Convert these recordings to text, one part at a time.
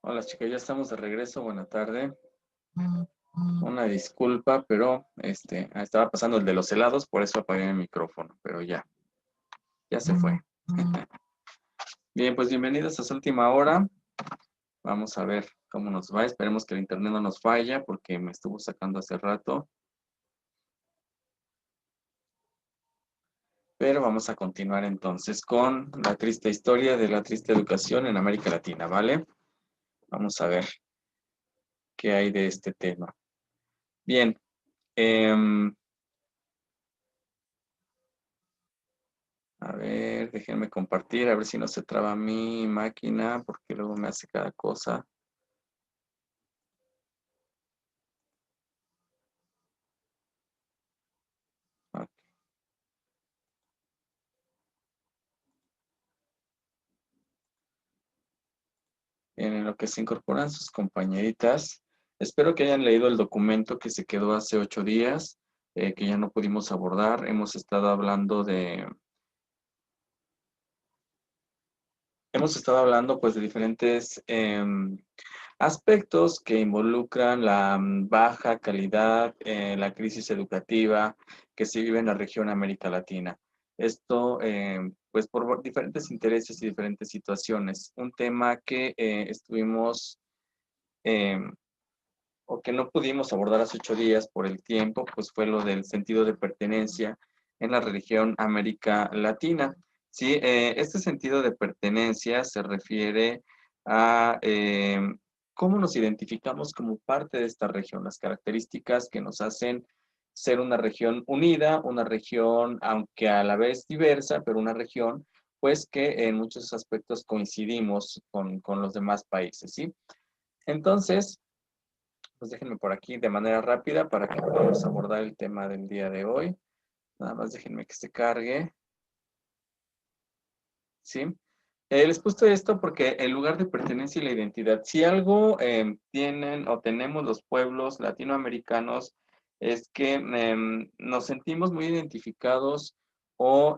Hola chicas, ya estamos de regreso, buena tarde. Una disculpa, pero estaba pasando el de los helados, por eso apagué el micrófono, pero ya se fue. Bien, pues bienvenidos a su última hora. Vamos a ver cómo nos va. Esperemos que el internet no nos falla porque me estuvo sacando hace rato. Pero vamos a continuar entonces con la triste historia de la triste educación en América Latina, ¿vale? Vamos a ver qué hay de este tema. Bien. A ver, déjenme compartir, a ver si no se traba mi máquina, porque luego me hace cada cosa. Ok. Bien, en lo que se incorporan sus compañeritas, espero que hayan leído el documento que se quedó hace 8 días, que ya no pudimos abordar. Hemos estado hablando pues de diferentes aspectos que involucran la baja calidad, la crisis educativa que se vive en la región América Latina. Esto, pues, por diferentes intereses y diferentes situaciones. Un tema que estuvimos, eh, o que no pudimos abordar hace 8 días por el tiempo, pues fue lo del sentido de pertenencia en la región América Latina. Sí, este sentido de pertenencia se refiere a cómo nos identificamos como parte de esta región, las características que nos hacen ser una región unida, una región, aunque a la vez diversa, pero una región, pues que en muchos aspectos coincidimos con los demás países, ¿sí? Entonces, pues déjenme por aquí de manera rápida para que podamos abordar el tema del día de hoy. Nada más déjenme que se cargue. ¿Sí? Les puse esto porque el lugar de pertenencia y la identidad. Si algo tienen o tenemos los pueblos latinoamericanos es que nos sentimos muy identificados o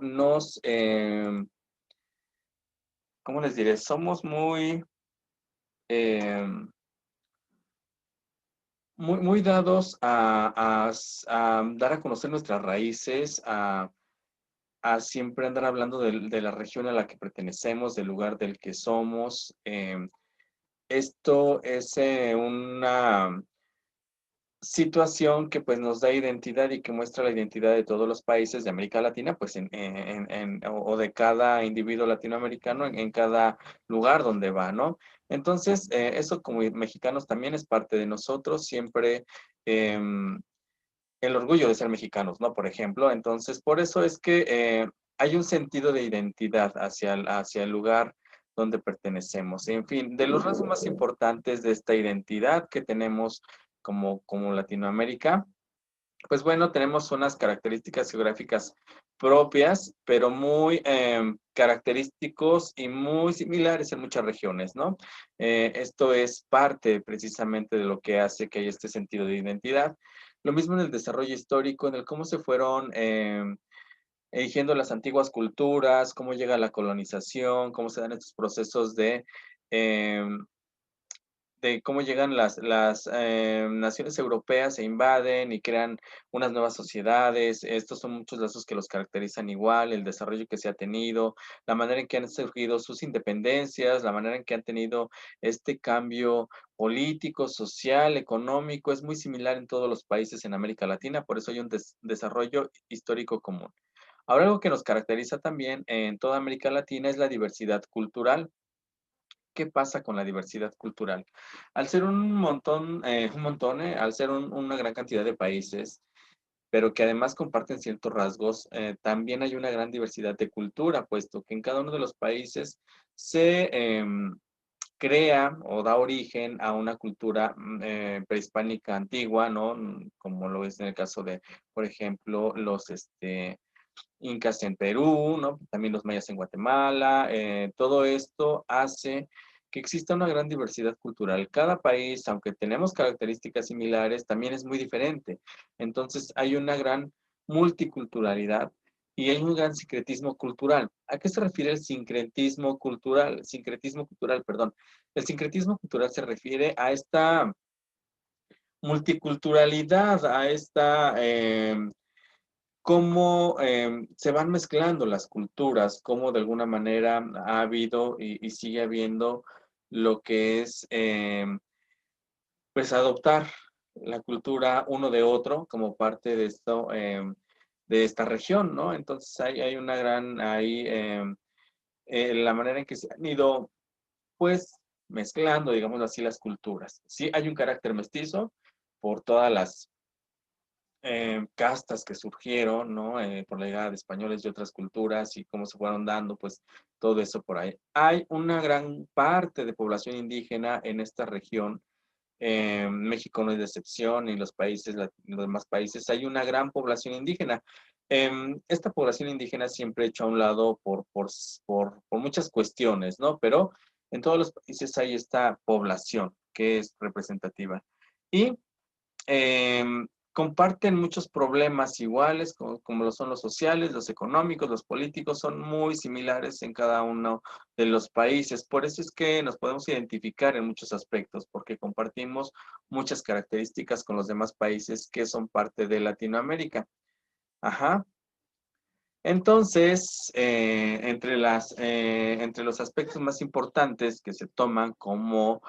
¿cómo les diré? Somos em, muy dados a dar a conocer nuestras raíces, a siempre andar hablando de la región a la que pertenecemos, del lugar del que somos. Esto es una situación que pues nos da identidad y que muestra la identidad de todos los países de América Latina, pues o de cada individuo latinoamericano en cada lugar donde va, ¿no? Entonces, eso como mexicanos también es parte de nosotros, siempre el orgullo de ser mexicanos, ¿no? Por ejemplo, entonces, por eso es que hay un sentido de identidad hacia el lugar donde pertenecemos. En fin, de los rasgos más importantes de esta identidad que tenemos como Latinoamérica, pues bueno, tenemos unas características geográficas propias, pero muy característicos y muy similares en muchas regiones, ¿no? Esto es parte precisamente de lo que hace que haya este sentido de identidad. Lo mismo en el desarrollo histórico, en el cómo se fueron erigiendo las antiguas culturas, cómo llega la colonización, cómo se dan estos procesos de de cómo llegan las naciones europeas e invaden y crean unas nuevas sociedades. Estos son muchos lazos que los caracterizan igual, el desarrollo que se ha tenido, la manera en que han surgido sus independencias, la manera en que han tenido este cambio político, social, económico, es muy similar en todos los países en América Latina, por eso hay un desarrollo histórico común. Ahora, algo que nos caracteriza también en toda América Latina es la diversidad cultural. ¿Qué pasa con la diversidad cultural? Al ser al ser una gran cantidad de países, pero que además comparten ciertos rasgos, también hay una gran diversidad de cultura, puesto que en cada uno de los países se crea o da origen a una cultura prehispánica antigua, ¿no? Como lo es en el caso de, por ejemplo, los incas en Perú, ¿no? También los mayas en Guatemala. Todo esto hace que exista una gran diversidad cultural. Cada país, aunque tenemos características similares, también es muy diferente. Entonces, hay una gran multiculturalidad y hay un gran sincretismo cultural. ¿A qué se refiere el sincretismo cultural? Sincretismo cultural, perdón. El sincretismo cultural se refiere a esta multiculturalidad, a esta cómo se van mezclando las culturas, cómo de alguna manera ha habido y sigue habiendo lo que es, pues, adoptar la cultura uno de otro como parte de esto, de esta región, ¿no? Entonces hay una gran, ahí, la manera en que se han ido, pues, mezclando, digamos así, las culturas. Sí hay un carácter mestizo por todas las castas que surgieron, ¿no? Por la llegada de españoles y otras culturas y cómo se fueron dando, pues todo eso por ahí. Hay una gran parte de población indígena en esta región. México no es de excepción, y los países, los demás países, hay una gran población indígena. Esta población indígena siempre hecho a un lado por muchas cuestiones, ¿no? Pero en todos los países hay esta población que es representativa. Y comparten muchos problemas iguales, como lo son los sociales, los económicos, los políticos, son muy similares en cada uno de los países. Por eso es que nos podemos identificar en muchos aspectos, porque compartimos muchas características con los demás países que son parte de Latinoamérica. Ajá. Entonces, entre los aspectos más importantes que se toman como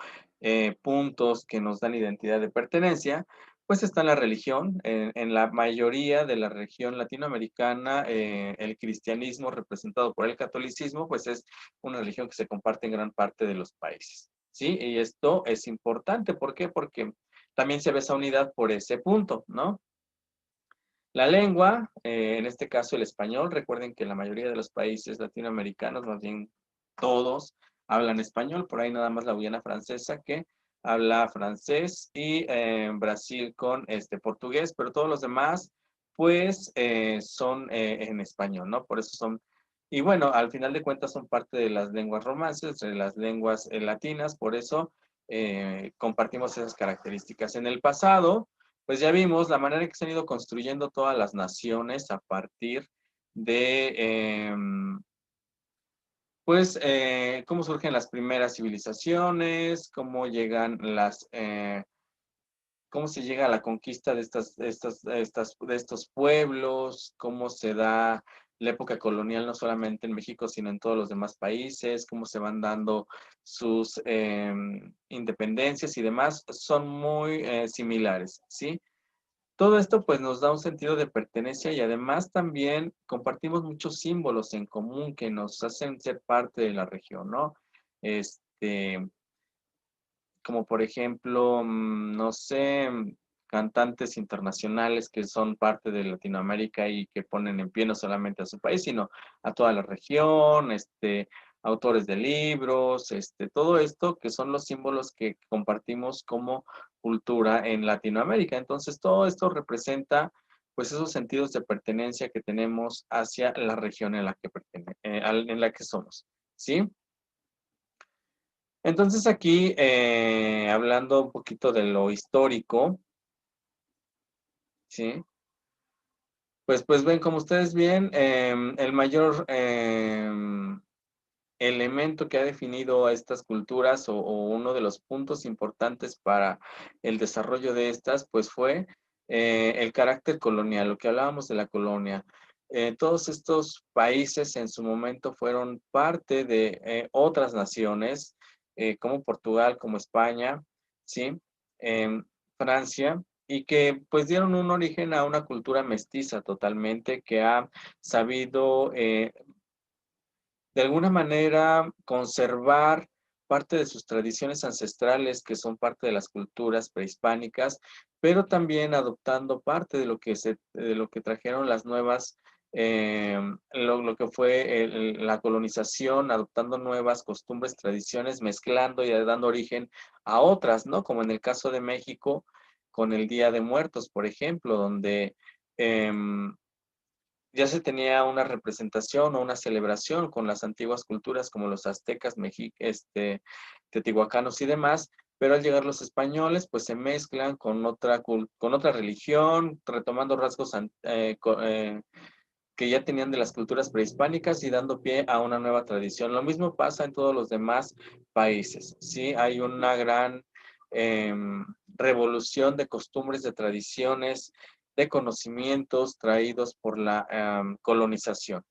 puntos que nos dan identidad de pertenencia, pues está la religión. En la mayoría de la región latinoamericana, el cristianismo representado por el catolicismo, pues es una religión que se comparte en gran parte de los países, ¿sí? Y esto es importante. ¿Por qué? Porque también se ve esa unidad por ese punto, ¿no? La lengua, en este caso el español, recuerden que la mayoría de los países latinoamericanos, más bien todos, hablan español, por ahí nada más la Guyana francesa que habla francés y Brasil con portugués, pero todos los demás pues son en español, ¿no? Por eso son, y bueno, al final de cuentas son parte de las lenguas romances, de las lenguas latinas, por eso compartimos esas características. En el pasado, pues ya vimos la manera en que se han ido construyendo todas las naciones a partir de, pues, cómo surgen las primeras civilizaciones, cómo llegan cómo se llega a la conquista de estos pueblos, cómo se da la época colonial no solamente en México, sino en todos los demás países, cómo se van dando sus independencias y demás, son muy similares, ¿sí? Todo esto pues nos da un sentido de pertenencia y además también compartimos muchos símbolos en común que nos hacen ser parte de la región, ¿no? Este, como por ejemplo, no sé, cantantes internacionales que son parte de Latinoamérica y que ponen en pie no solamente a su país, sino a toda la región, autores de libros, todo esto que son los símbolos que compartimos como cultura en Latinoamérica. Entonces, todo esto representa pues esos sentidos de pertenencia que tenemos hacia la región en la que en la que somos, ¿sí? Entonces aquí, hablando un poquito de lo histórico, ¿sí? Pues ven, como ustedes ven, el mayor, elemento que ha definido a estas culturas o uno de los puntos importantes para el desarrollo de estas, pues fue el carácter colonial, lo que hablábamos de la colonia. Todos estos países en su momento fueron parte de otras naciones, como Portugal, como España, ¿sí? Em, Francia, y que pues dieron un origen a una cultura mestiza totalmente que ha sabido de alguna manera conservar parte de sus tradiciones ancestrales, que son parte de las culturas prehispánicas, pero también adoptando parte de lo que, de lo que trajeron las nuevas, lo que fue la colonización, adoptando nuevas costumbres, tradiciones, mezclando y dando origen a otras, ¿no? Como en el caso de México, con el Día de Muertos, por ejemplo, donde ya se tenía una representación o una celebración con las antiguas culturas como los aztecas, teotihuacanos y demás, pero al llegar los españoles, pues se mezclan con con otra religión, retomando rasgos que ya tenían de las culturas prehispánicas y dando pie a una nueva tradición. Lo mismo pasa en todos los demás países, ¿sí? Hay una gran revolución de costumbres, de tradiciones, de conocimientos traídos por la colonización.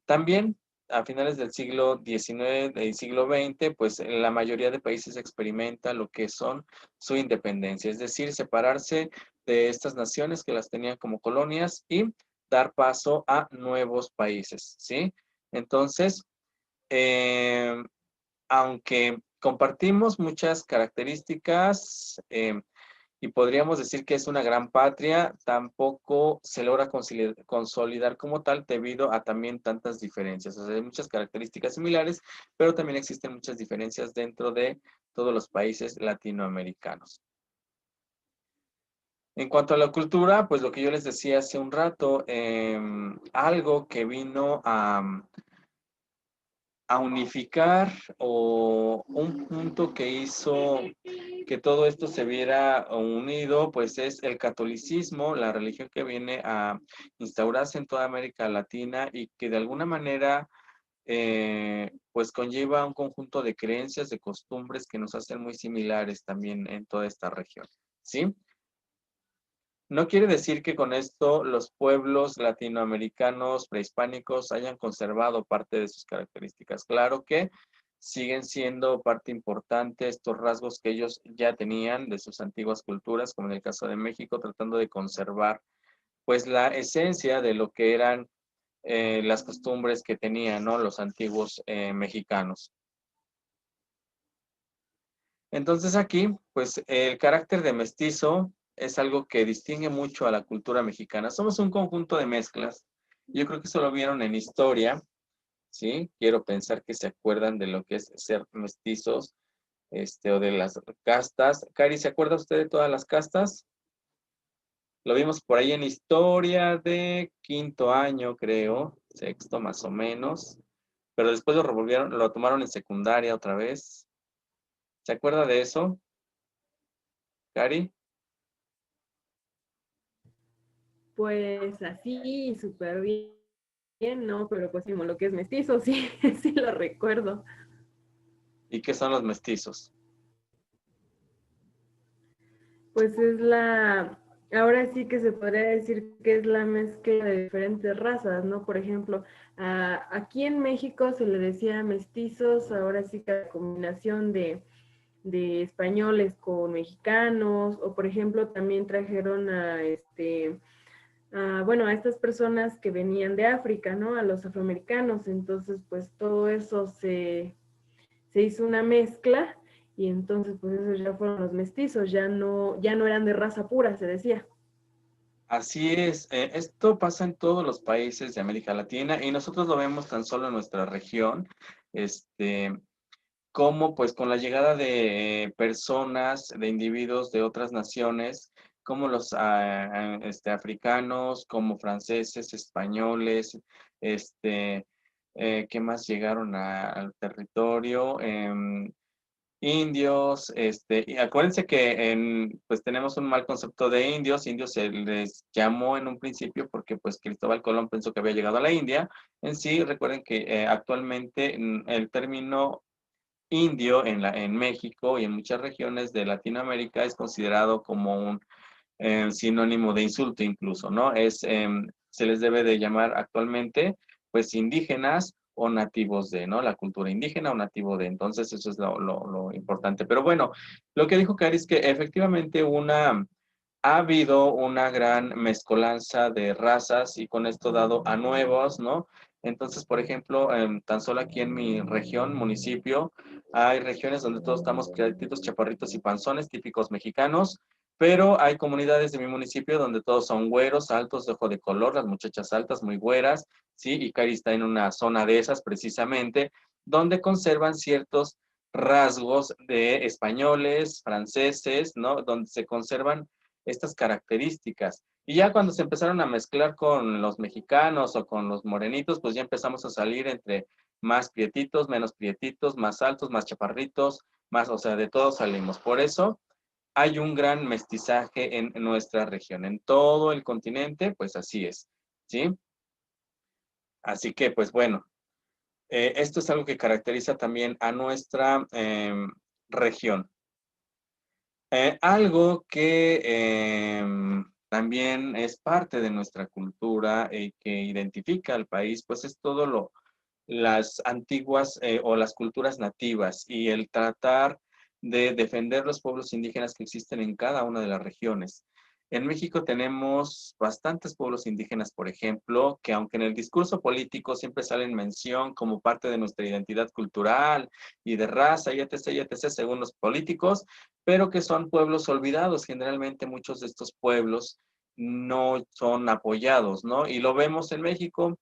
También a finales del siglo XIX y siglo XX, pues la mayoría de países experimenta lo que son su independencia, es decir, separarse de estas naciones que las tenían como colonias y dar paso a nuevos países, ¿sí? Entonces, eh, aunque compartimos muchas características, y podríamos decir que es una gran patria, tampoco se logra consolidar como tal debido a también tantas diferencias. O sea, hay muchas características similares, pero también existen muchas diferencias dentro de todos los países latinoamericanos. En cuanto a la cultura, pues lo que yo les decía hace un rato, algo que vino a unificar o un punto que hizo que todo esto se viera unido, pues es el catolicismo, la religión que viene a instaurarse en toda América Latina y que de alguna manera pues conlleva un conjunto de creencias, de costumbres que nos hacen muy similares también en toda esta región, ¿sí? No quiere decir que con esto los pueblos latinoamericanos prehispánicos hayan conservado parte de sus características. Claro que siguen siendo parte importante estos rasgos que ellos ya tenían de sus antiguas culturas, como en el caso de México, tratando de conservar pues la esencia de lo que eran las costumbres que tenían, ¿no? Los antiguos mexicanos. Entonces aquí, pues el carácter de mestizo es algo que distingue mucho a la cultura mexicana. Somos un conjunto de mezclas. Yo creo que eso lo vieron en historia, ¿sí? Quiero pensar que se acuerdan de lo que es ser mestizos, o de las castas. Cari, ¿se acuerda usted de todas las castas? Lo vimos por ahí en historia de quinto año, creo, sexto más o menos, pero después lo revolvieron, lo tomaron en secundaria otra vez. ¿Se acuerda de eso, Cari? Pues así, súper bien, ¿no? Pero pues como lo que es mestizo, sí, sí lo recuerdo. ¿Y qué son los mestizos? Pues ahora sí que se podría decir que es la mezcla de diferentes razas, ¿no? Por ejemplo, aquí en México se le decía mestizos, ahora sí que la combinación de españoles con mexicanos, o por ejemplo también trajeron bueno, a estas personas que venían de África, ¿no? A los afroamericanos, entonces pues todo eso se hizo una mezcla y entonces pues esos ya fueron los mestizos, ya no eran de raza pura, se decía. Así es, esto pasa en todos los países de América Latina y nosotros lo vemos tan solo en nuestra región, este, como pues con la llegada de personas, de individuos de otras naciones, como los africanos, como franceses, españoles, ¿qué más llegaron al territorio? indios, y acuérdense que pues tenemos un mal concepto de indios. Indios se les llamó en un principio porque pues Cristóbal Colón pensó que había llegado a la India. En sí, recuerden que actualmente el término indio en México y en muchas regiones de Latinoamérica es considerado como un sinónimo de insulto incluso, ¿no? Se les debe de llamar actualmente, pues, indígenas o nativos de, ¿no? La cultura indígena o nativo de. Entonces, eso es lo importante. Pero bueno, lo que dijo Cari es que efectivamente ha habido una gran mezcolanza de razas y con esto dado a nuevos, ¿no? Entonces, por ejemplo, tan solo aquí en mi región, municipio, hay regiones donde todos estamos criaditos, chaparritos y panzones, típicos mexicanos, pero hay comunidades de mi municipio donde todos son güeros, altos, de ojo de color, las muchachas altas, muy güeras, ¿sí? Y Cari está en una zona de esas precisamente, donde conservan ciertos rasgos de españoles, franceses, ¿no? Donde se conservan estas características. Y ya cuando se empezaron a mezclar con los mexicanos o con los morenitos, pues ya empezamos a salir entre más prietitos, menos prietitos, más altos, más chaparritos, más, o sea, de todos salimos. Por eso hay un gran mestizaje en nuestra región. En todo el continente, pues así es, ¿sí? Así que, pues bueno, esto es algo que caracteriza también a nuestra región. Algo que también es parte de nuestra cultura y que identifica al país, pues es todo las antiguas o las culturas nativas y el tratar de defender los pueblos indígenas que existen en cada una de las regiones. En México tenemos bastantes pueblos indígenas, por ejemplo, que aunque en el discurso político siempre salen mención como parte de nuestra identidad cultural y de raza y etc., y etc., según los políticos, pero que son pueblos olvidados. Generalmente muchos de estos pueblos no son apoyados, ¿no? Y lo vemos en México.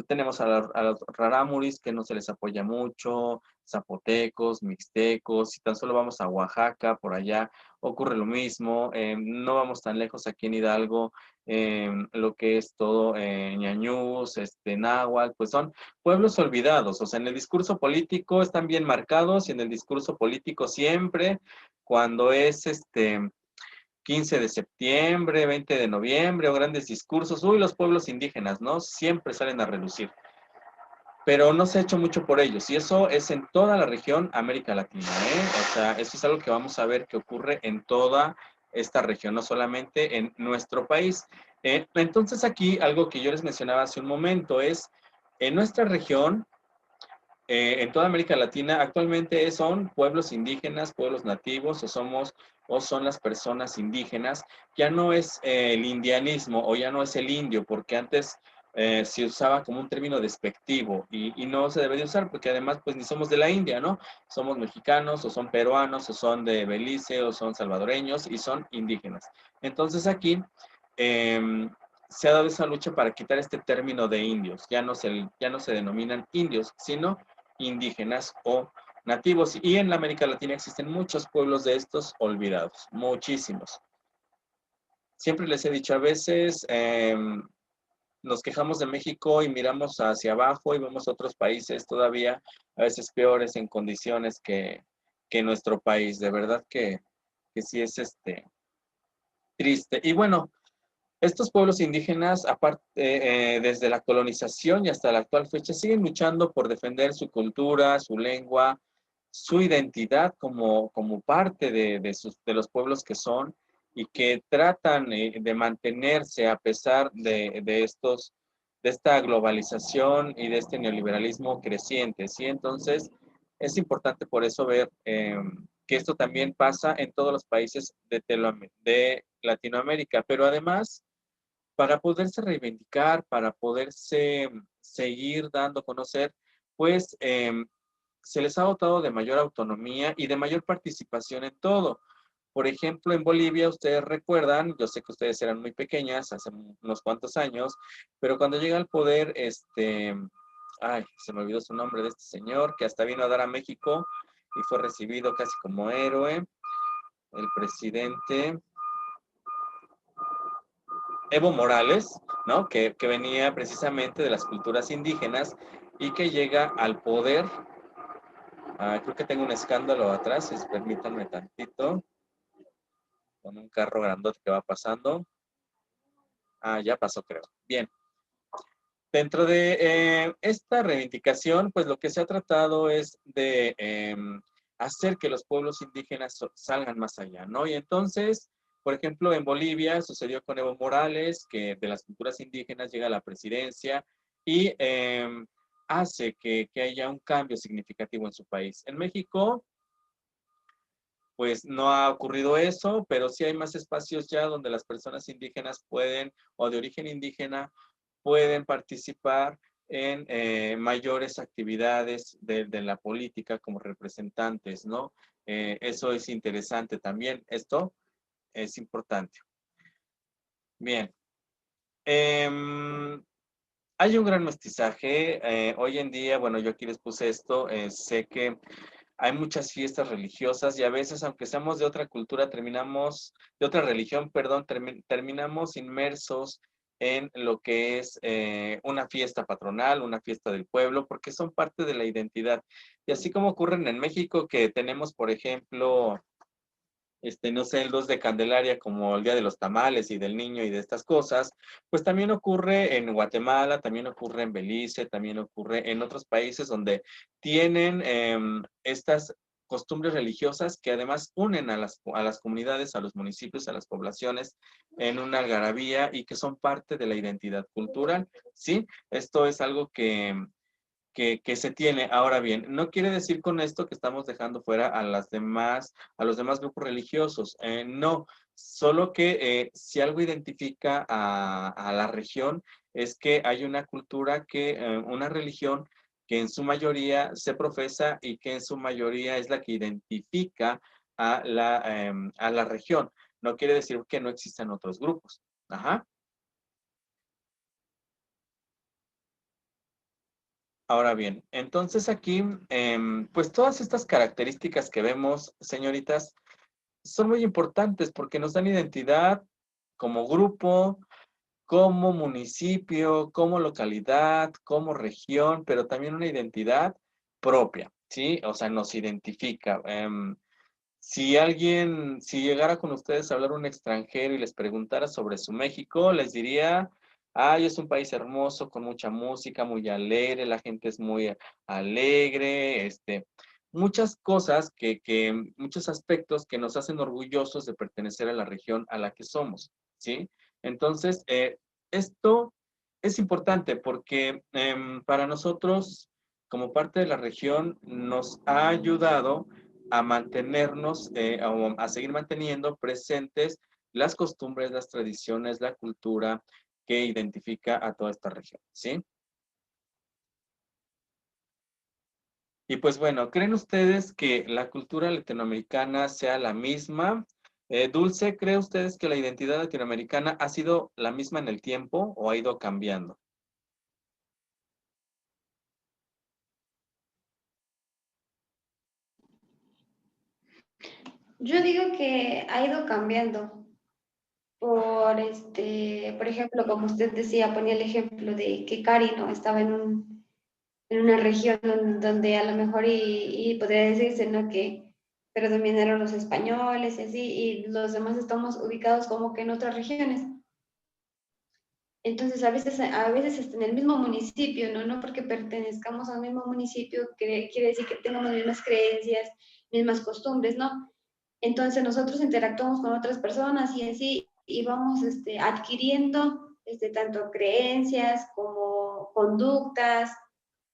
Tenemos a los rarámuris que no se les apoya mucho, zapotecos, mixtecos, si tan solo vamos a Oaxaca, por allá ocurre lo mismo, no vamos tan lejos aquí en Hidalgo, lo que es todo ñañús, náhuatl, pues son pueblos olvidados, o sea, en el discurso político están bien marcados y en el discurso político siempre, cuando es 15 de septiembre, 20 de noviembre o grandes discursos, uy, los pueblos indígenas, ¿no? Siempre salen a relucir, pero no se ha hecho mucho por ellos y eso es en toda la región América Latina, ¿eh? O sea, eso es algo que vamos a ver que ocurre en toda esta región, no solamente en nuestro país. Entonces aquí algo que yo les mencionaba hace un momento es, en nuestra región, en toda América Latina actualmente son pueblos indígenas, pueblos nativos o son las personas indígenas. Ya no es el indianismo o ya no es el indio, porque antes se usaba como un término despectivo y no se debe de usar porque además pues ni somos de la India, ¿no? Somos mexicanos o son peruanos o son de Belice o son salvadoreños y son indígenas. Entonces aquí se ha dado esa lucha para quitar este término de indios. Ya no se denominan indios, sino indígenas o nativos. Y en la América Latina existen muchos pueblos de estos olvidados, muchísimos. Siempre les he dicho, a veces nos quejamos de México y miramos hacia abajo y vemos otros países todavía a veces peores en condiciones que nuestro país. De verdad que sí es triste. Y bueno, estos pueblos indígenas, aparte, desde la colonización y hasta la actual fecha, siguen luchando por defender su cultura, su lengua, su identidad como parte de los pueblos que son y que tratan de mantenerse a pesar de esta globalización y de este neoliberalismo creciente, ¿sí? Entonces, es importante por eso ver que esto también pasa en todos los países de Latinoamérica, pero además para poderse reivindicar, para poderse seguir dando a conocer, pues se les ha dotado de mayor autonomía y de mayor participación en todo. Por ejemplo, en Bolivia, ustedes recuerdan, yo sé que ustedes eran muy pequeñas hace unos cuantos años, pero cuando llega al poder, ay, se me olvidó su nombre de este señor, que hasta vino a dar a México y fue recibido casi como héroe, el presidente, Evo Morales, ¿no? Que venía precisamente de las culturas indígenas y que llega al poder Creo que tengo un escándalo atrás, permítanme tantito, con un carro grandote que va pasando. Ya pasó, creo. Bien. Dentro de esta reivindicación, pues lo que se ha tratado es de hacer que los pueblos indígenas salgan más allá, ¿no? Y entonces, por ejemplo, en Bolivia sucedió con Evo Morales, que de las culturas indígenas llega a la presidencia y hace que haya un cambio significativo en su país. En México, pues no ha ocurrido eso, pero sí hay más espacios ya donde las personas indígenas pueden, o de origen indígena, pueden participar en mayores actividades de la política como representantes, ¿no? Eso es interesante también. Esto es importante. Bien. Hay un gran mestizaje. Hoy en día, bueno, yo aquí les puse esto. Sé que hay muchas fiestas religiosas y a veces, aunque seamos de otra cultura, de otra religión, perdón, terminamos inmersos en lo que es una fiesta patronal, una fiesta del pueblo, porque son parte de la identidad. Y así como ocurren en México, que tenemos, por ejemplo, no sé, el 2 de Candelaria como el Día de los Tamales y del Niño y de estas cosas, pues también ocurre en Guatemala, también ocurre en Belice, también ocurre en otros países donde tienen estas costumbres religiosas que además unen a las comunidades, a los municipios, a las poblaciones en una algarabía y que son parte de la identidad cultural, ¿sí? Esto es algo que se tiene. Ahora bien, no quiere decir con esto que estamos dejando fuera a los demás grupos religiosos. No, solo que si algo identifica a la región es que hay una cultura una religión que en su mayoría se profesa y que en su mayoría es la que identifica a la región. No quiere decir que no existan otros grupos. Ajá. Ahora bien, entonces aquí, pues todas estas características que vemos, señoritas, son muy importantes porque nos dan identidad como grupo, como municipio, como localidad, como región, pero también una identidad propia, ¿sí? O sea, nos identifica. Si llegara con ustedes a hablar un extranjero y les preguntara sobre su México, les diría, ay, es un país hermoso, con mucha música, muy alegre, la gente es muy alegre, muchas cosas muchos aspectos que nos hacen orgullosos de pertenecer a la región a la que somos, ¿sí? Entonces, esto es importante porque para nosotros, como parte de la región, nos ha ayudado a mantenernos, a seguir manteniendo presentes las costumbres, las tradiciones, la cultura que identifica a toda esta región, ¿sí? Y pues bueno, ¿creen ustedes que la cultura latinoamericana sea la misma? Dulce, ¿cree ustedes que la identidad latinoamericana ha sido la misma en el tiempo o ha ido cambiando? Yo digo que ha ido cambiando por ejemplo, como usted decía, ponía el ejemplo de que Cari, ¿no? Estaba en una región donde a lo mejor y podría decirse, ¿no? Que predominaron los españoles y así, y los demás estamos ubicados como que en otras regiones. Entonces, a veces hasta en el mismo municipio, ¿no? No porque pertenezcamos al mismo municipio quiere decir que tengamos mismas creencias, mismas costumbres, ¿no? Entonces nosotros interactuamos con otras personas y así y vamos adquiriendo tanto creencias como conductas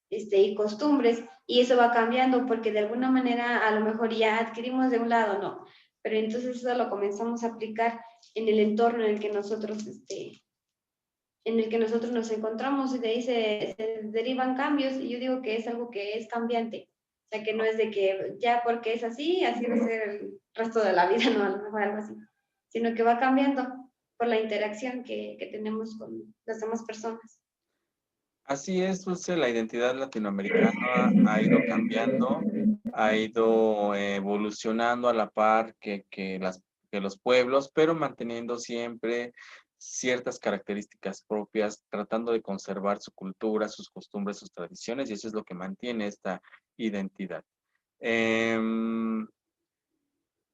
y costumbres y eso va cambiando porque de alguna manera a lo mejor ya adquirimos de un lado, no, pero entonces eso lo comenzamos a aplicar en el entorno en el que nosotros nos encontramos y de ahí se derivan cambios y yo digo que es algo que es cambiante. O sea, que no es de que ya porque es así, así va a ser el resto de la vida, no, a lo mejor algo así, sino que va cambiando por la interacción que tenemos con las demás personas. Así es, Dulce, la identidad latinoamericana ha ido cambiando, ha ido evolucionando a la par que los pueblos, pero manteniendo siempre ciertas características propias, tratando de conservar su cultura, sus costumbres, sus tradiciones, y eso es lo que mantiene esta identidad. Em,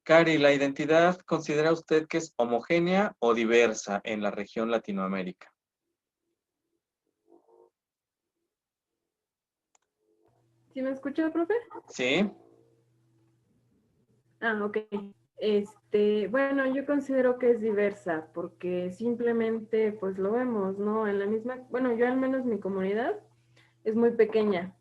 Cari, ¿la identidad considera usted que es homogénea o diversa en la región Latinoamérica? ¿Sí me escucha, profe? Sí, Ah, ok. Bueno, yo considero que es diversa porque simplemente, pues lo vemos, ¿no? En la misma, bueno, yo al menos mi comunidad es muy pequeña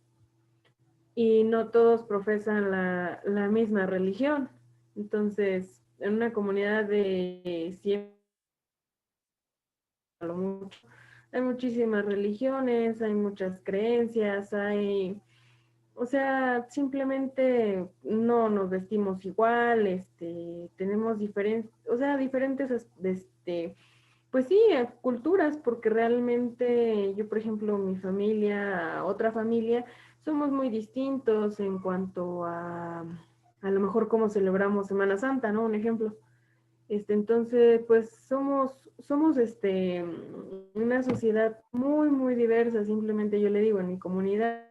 y no todos profesan la misma religión. Entonces, en una comunidad de 100, a lo mucho, hay muchísimas religiones, hay muchas creencias, o sea, simplemente no nos vestimos igual, tenemos diferentes, o sea, diferentes, pues sí, culturas, porque realmente yo, por ejemplo, mi familia, otra familia, somos muy distintos en cuanto a lo mejor cómo celebramos Semana Santa, ¿no? Un ejemplo. Entonces, pues somos una sociedad muy, muy diversa, simplemente yo le digo, en mi comunidad,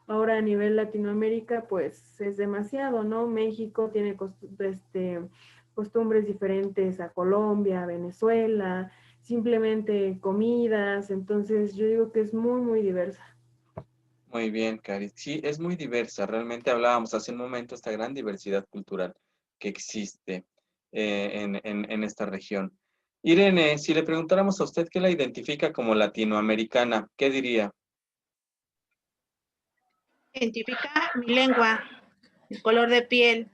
ahora a nivel Latinoamérica, pues es demasiado, ¿no? México tiene costumbres diferentes a Colombia, a Venezuela, simplemente comidas, entonces yo digo que es muy, muy diversa. muy bien, Cari. Sí, es muy diversa. Realmente hablábamos hace un momento esta gran diversidad cultural que existe en esta región. Irene, si le preguntáramos a usted qué la identifica como latinoamericana, ¿qué diría? Identifica mi lengua, el color de piel,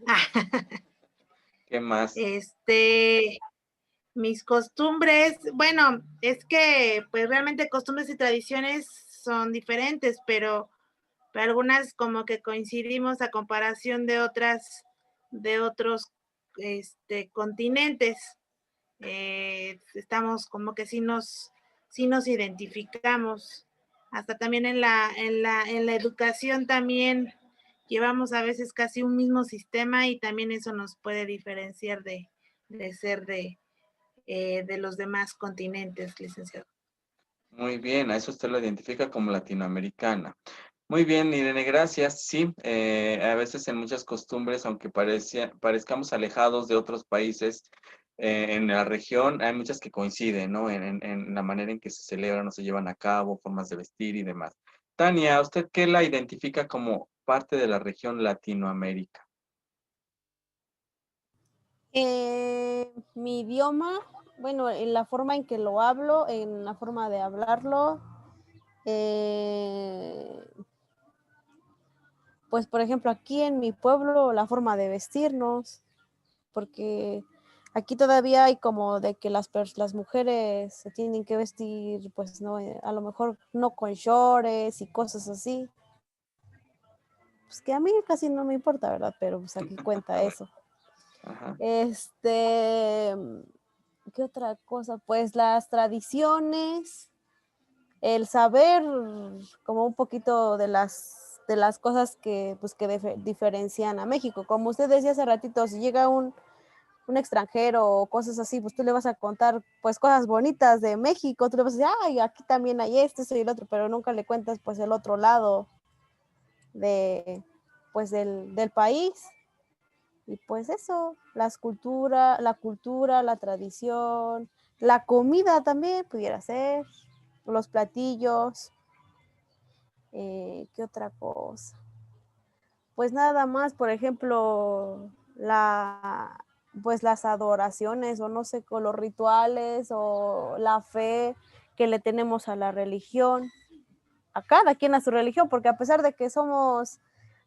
¿Qué más? mis costumbres. Bueno, es que pues realmente costumbres y tradiciones son diferentes, pero algunas como que coincidimos a comparación de otros continentes. Estamos como que sí nos identificamos. Hasta también en la educación también llevamos a veces casi un mismo sistema y también eso nos puede diferenciar de ser de los demás continentes, licenciado. Muy bien, a eso usted lo identifica como latinoamericana. Muy bien, Irene, gracias. Sí, a veces en muchas costumbres, aunque parezcamos alejados de otros países en la región, hay muchas que coinciden, ¿no? En la manera en que se celebran o se llevan a cabo, formas de vestir y demás. Tania, ¿usted qué la identifica como parte de la región Latinoamérica? Mi idioma, bueno, en la forma en que lo hablo, en la forma de hablarlo, eh, pues por ejemplo aquí en mi pueblo la forma de vestirnos, porque aquí todavía hay como de que las mujeres se tienen que vestir, pues no, a lo mejor no con shorts y cosas así, pues que a mí casi no me importa, ¿verdad? Pero pues aquí cuenta eso. Ajá. ¿Qué otra cosa? Pues las tradiciones, el saber como un poquito de las cosas que, pues, que diferencian a México. Como usted decía hace ratito, si llega un extranjero o cosas así, pues tú le vas a contar pues cosas bonitas de México, tú le vas a decir, ay, aquí también hay esto, eso y el otro, pero nunca le cuentas pues el otro lado de, pues del país. Y pues eso, la cultura, la tradición, la comida también pudiera ser, los platillos, ¿qué otra cosa? Pues nada más, por ejemplo, pues las adoraciones o no sé, con los rituales o la fe que le tenemos a la religión, a cada quien a su religión, porque a pesar de que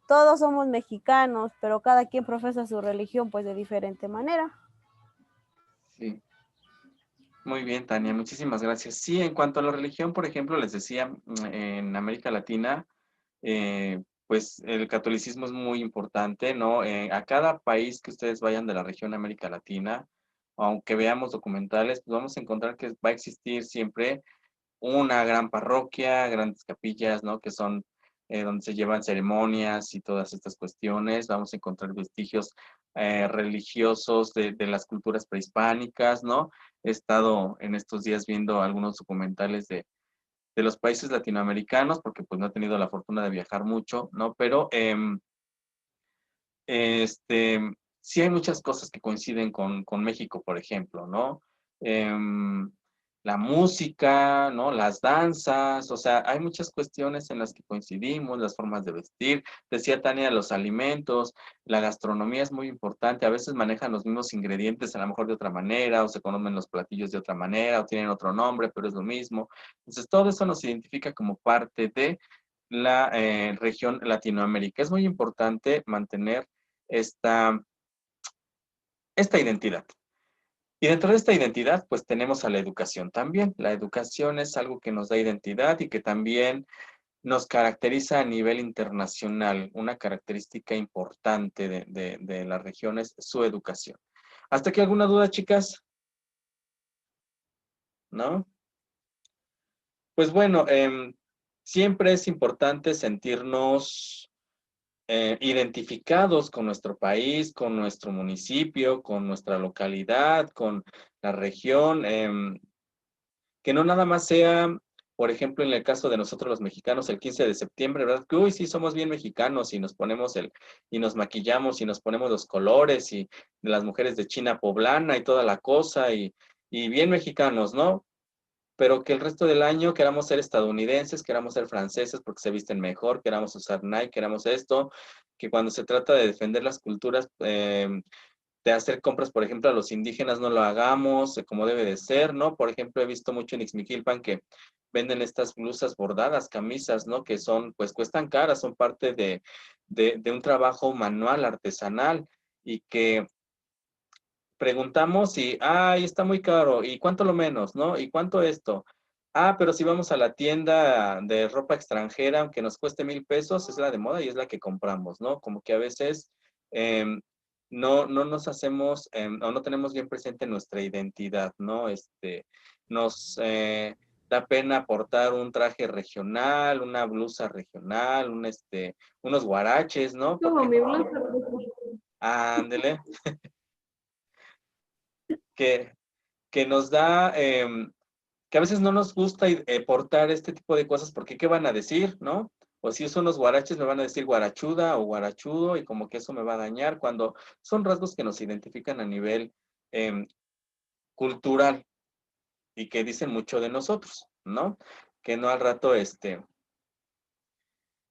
todos somos mexicanos, pero cada quien profesa su religión pues de diferente manera. Sí. Muy bien, Tania, muchísimas gracias. Sí, en cuanto a la religión, por ejemplo, les decía, en América Latina, pues el catolicismo es muy importante, ¿no? A cada país que ustedes vayan de la región de América Latina, aunque veamos documentales, pues vamos a encontrar que va a existir siempre una gran parroquia, grandes capillas, ¿no? Que son donde se llevan ceremonias y todas estas cuestiones. Vamos a encontrar vestigios religiosos de las culturas prehispánicas, ¿no? He estado en estos días viendo algunos documentales de los países latinoamericanos, porque pues no he tenido la fortuna de viajar mucho, ¿no? Pero sí hay muchas cosas que coinciden con México, por ejemplo, ¿no? La música, ¿no? Las danzas, o sea, hay muchas cuestiones en las que coincidimos, las formas de vestir. Decía Tania, los alimentos, la gastronomía es muy importante. A veces manejan los mismos ingredientes, a lo mejor de otra manera, o se conocen los platillos de otra manera, o tienen otro nombre, pero es lo mismo. Entonces, todo eso nos identifica como parte de la región Latinoamérica. Es muy importante mantener esta identidad. Y dentro de esta identidad, pues tenemos a la educación también. La educación es algo que nos da identidad y que también nos caracteriza a nivel internacional. Una característica importante de las regiones, su educación. ¿Hasta aquí alguna duda, chicas? ¿No? Pues bueno, siempre es importante sentirnos identificados con nuestro país, con nuestro municipio, con nuestra localidad, con la región, que no nada más sea, por ejemplo, en el caso de nosotros los mexicanos, el 15 de septiembre, ¿verdad? Que, uy, sí, somos bien mexicanos y nos ponemos y nos maquillamos y nos ponemos los colores y de las mujeres de China poblana y toda la cosa y bien mexicanos, ¿no? Pero que el resto del año queramos ser estadounidenses, queramos ser franceses porque se visten mejor, queramos usar Nike, queramos esto, que cuando se trata de defender las culturas, de hacer compras, por ejemplo, a los indígenas no lo hagamos como debe de ser, ¿no? Por ejemplo, he visto mucho en Ixmiquilpan que venden estas blusas bordadas, camisas, ¿no? Que son, pues cuestan caras, son parte de un trabajo manual, artesanal, y que preguntamos y, ay, está muy caro, ¿y cuánto lo menos, no? ¿Y cuánto esto? Ah, pero si vamos a la tienda de ropa extranjera, aunque nos cueste 1,000 pesos, es la de moda y es la que compramos, ¿no? Como que a veces no nos hacemos o no tenemos bien presente nuestra identidad, ¿no? Nos da pena portar un traje regional, una blusa regional, unos guaraches, ¿no? Como Porque, mi blusa. ándele, que que nos da, que a veces no nos gusta portar este tipo de cosas porque ¿qué van a decir, no? O si uso unos guaraches me van a decir guarachuda o guarachudo y como que eso me va a dañar cuando son rasgos que nos identifican a nivel cultural y que dicen mucho de nosotros, ¿no? Que no al rato,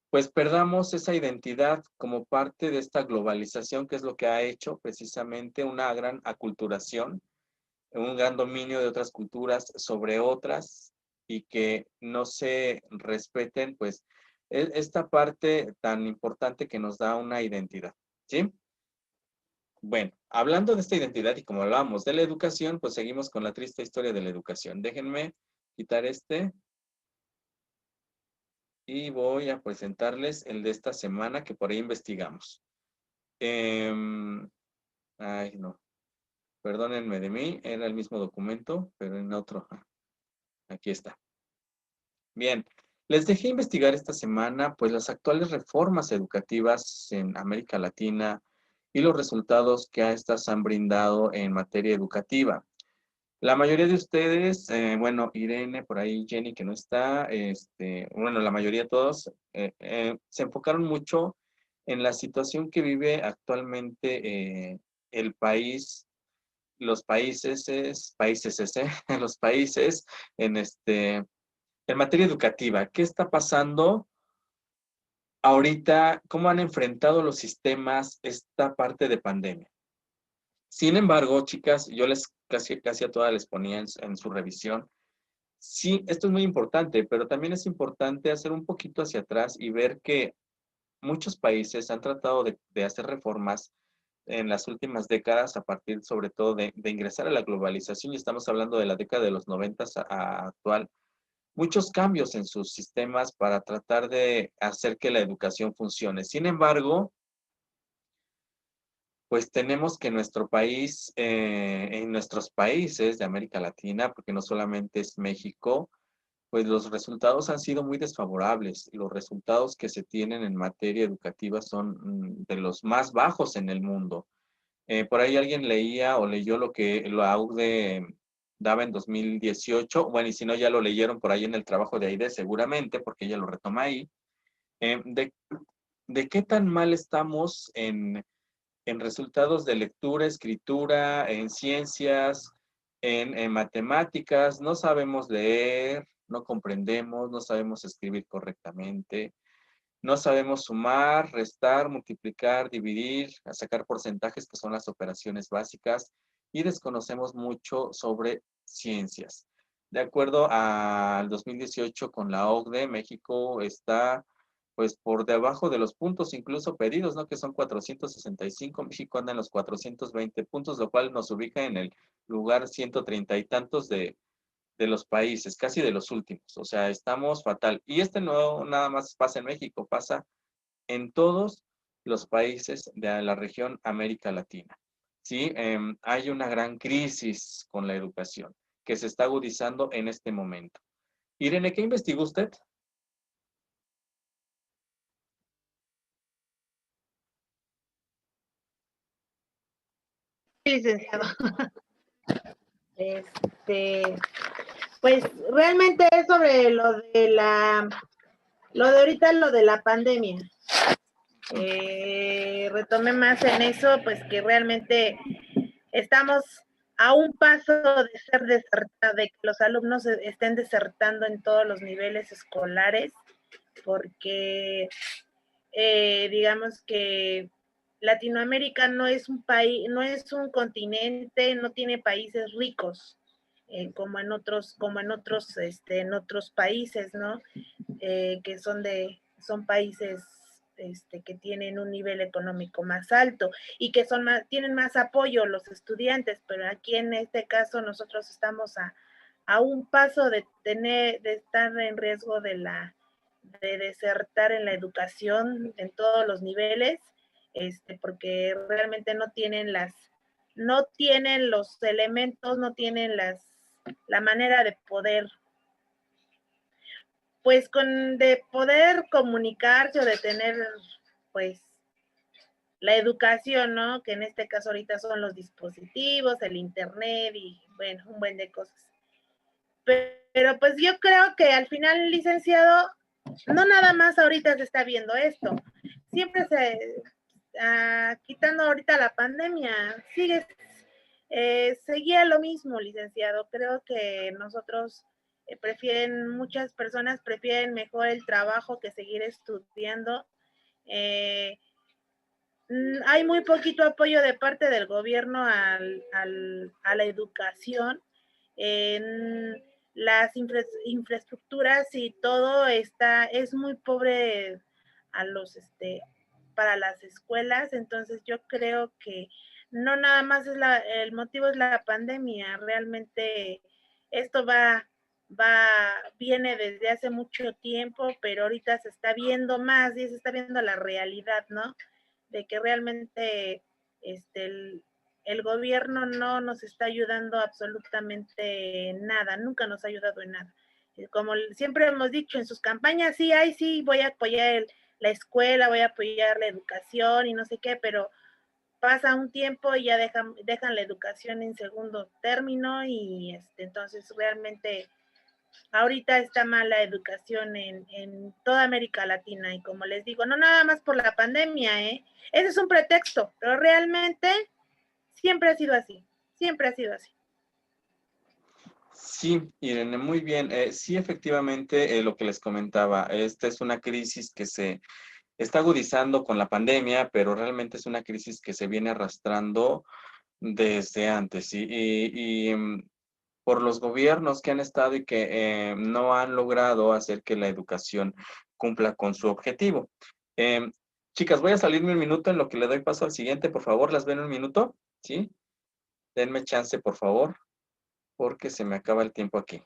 pues perdamos esa identidad como parte de esta globalización que es lo que ha hecho precisamente una gran aculturación, un gran dominio de otras culturas sobre otras y que no se respeten, pues, esta parte tan importante que nos da una identidad, ¿sí? Bueno, hablando de esta identidad y como hablábamos de la educación, pues seguimos con la triste historia de la educación. Déjenme quitar y voy a presentarles el de esta semana que por ahí investigamos. Ay, no, perdónenme de mí, era el mismo documento, pero en otro. Aquí está. Bien, les dejé investigar esta semana pues las actuales reformas educativas en América Latina y los resultados que a estas han brindado en materia educativa. La mayoría de ustedes, bueno, Irene, por ahí Jenny que no está, bueno, la mayoría de todos, se enfocaron mucho en la situación que vive actualmente el país, los países, los países en materia educativa. ¿Qué está pasando ahorita? ¿Cómo han enfrentado los sistemas esta parte de pandemia? Sin embargo, chicas, yo casi a todas les ponía en su revisión. Sí, esto es muy importante, pero también es importante hacer un poquito hacia atrás y ver que muchos países han tratado de hacer reformas en las últimas décadas a partir sobre todo de ingresar a la globalización y estamos hablando de la década de los 90 a actual, muchos cambios en sus sistemas para tratar de hacer que la educación funcione. Sin embargo, pues tenemos que nuestro país, en nuestros países de América Latina, porque no solamente es México, pues los resultados han sido muy desfavorables. Los resultados que se tienen en materia educativa son de los más bajos en el mundo. Por ahí alguien leía o leyó lo que la AUDE daba en 2018, bueno, y si no ya lo leyeron por ahí en el trabajo de Aide seguramente, porque ella lo retoma ahí, de qué tan mal estamos en resultados de lectura, escritura, en ciencias, en matemáticas. No sabemos leer, no comprendemos, no sabemos escribir correctamente, no sabemos sumar, restar, multiplicar, dividir, sacar porcentajes, que son las operaciones básicas, y desconocemos mucho sobre ciencias. De acuerdo al 2018 con la OCDE, México está pues por debajo de los puntos incluso pedidos, ¿no? Que son 465, México anda en los 420 puntos, lo cual nos ubica en el lugar 130 y tantos de los países, casi de los últimos. O sea, estamos fatal. Y no nada más pasa en México, pasa en todos los países de la región América Latina. ¿Sí? Hay una gran crisis con la educación que se está agudizando en este momento. Irene, ¿qué investigó usted? Sí, licenciado. Pues realmente es sobre lo de ahorita, lo de la pandemia. Retomé más en eso, pues que realmente estamos a un paso de ser desertados, de que los alumnos estén desertando en todos los niveles escolares, porque digamos que Latinoamérica no es un país, no es un continente, no tiene países ricos como en otros en otros países, ¿no? Que son países que tienen un nivel económico más alto y que tienen más apoyo los estudiantes, pero aquí en este caso nosotros estamos a un paso de estar en riesgo de desertar en la educación en todos los niveles, porque realmente no tienen los elementos, no tienen la manera de poder, pues de poder comunicarse o de tener, pues, la educación, ¿no? Que en este caso ahorita son los dispositivos, el internet y, bueno, un buen de cosas. Pero pues yo creo que al final, licenciado, no nada más ahorita se está viendo esto. Siempre quitando ahorita la pandemia, seguía lo mismo, licenciado. Creo que nosotros muchas personas prefieren mejor el trabajo que seguir estudiando. Hay muy poquito apoyo de parte del gobierno a la educación. En las infraestructuras y todo es muy pobre para las escuelas, entonces yo creo que no nada más el motivo es la pandemia, realmente esto viene desde hace mucho tiempo, pero ahorita se está viendo más y se está viendo la realidad, ¿no? De que realmente el gobierno no nos está ayudando absolutamente en nada, nunca nos ha ayudado en nada. Como siempre hemos dicho en sus campañas, sí, voy a apoyar la escuela, voy a apoyar la educación y no sé qué, pero pasa un tiempo y ya dejan la educación en segundo término y entonces realmente ahorita está mala educación en toda América Latina y como les digo, no nada más por la pandemia, ese es un pretexto, pero realmente siempre ha sido así, siempre ha sido así. Sí, Irene, muy bien. Sí, efectivamente, lo que les comentaba, esta es una crisis que se está agudizando con la pandemia, pero realmente es una crisis que se viene arrastrando desde antes, ¿sí? Por los gobiernos que han estado y que no han logrado hacer que la educación cumpla con su objetivo. Chicas, voy a salirme un minuto en lo que le doy paso al siguiente, por favor, ¿las ven un minuto? ¿Sí? Denme chance, por favor, porque se me acaba el tiempo aquí.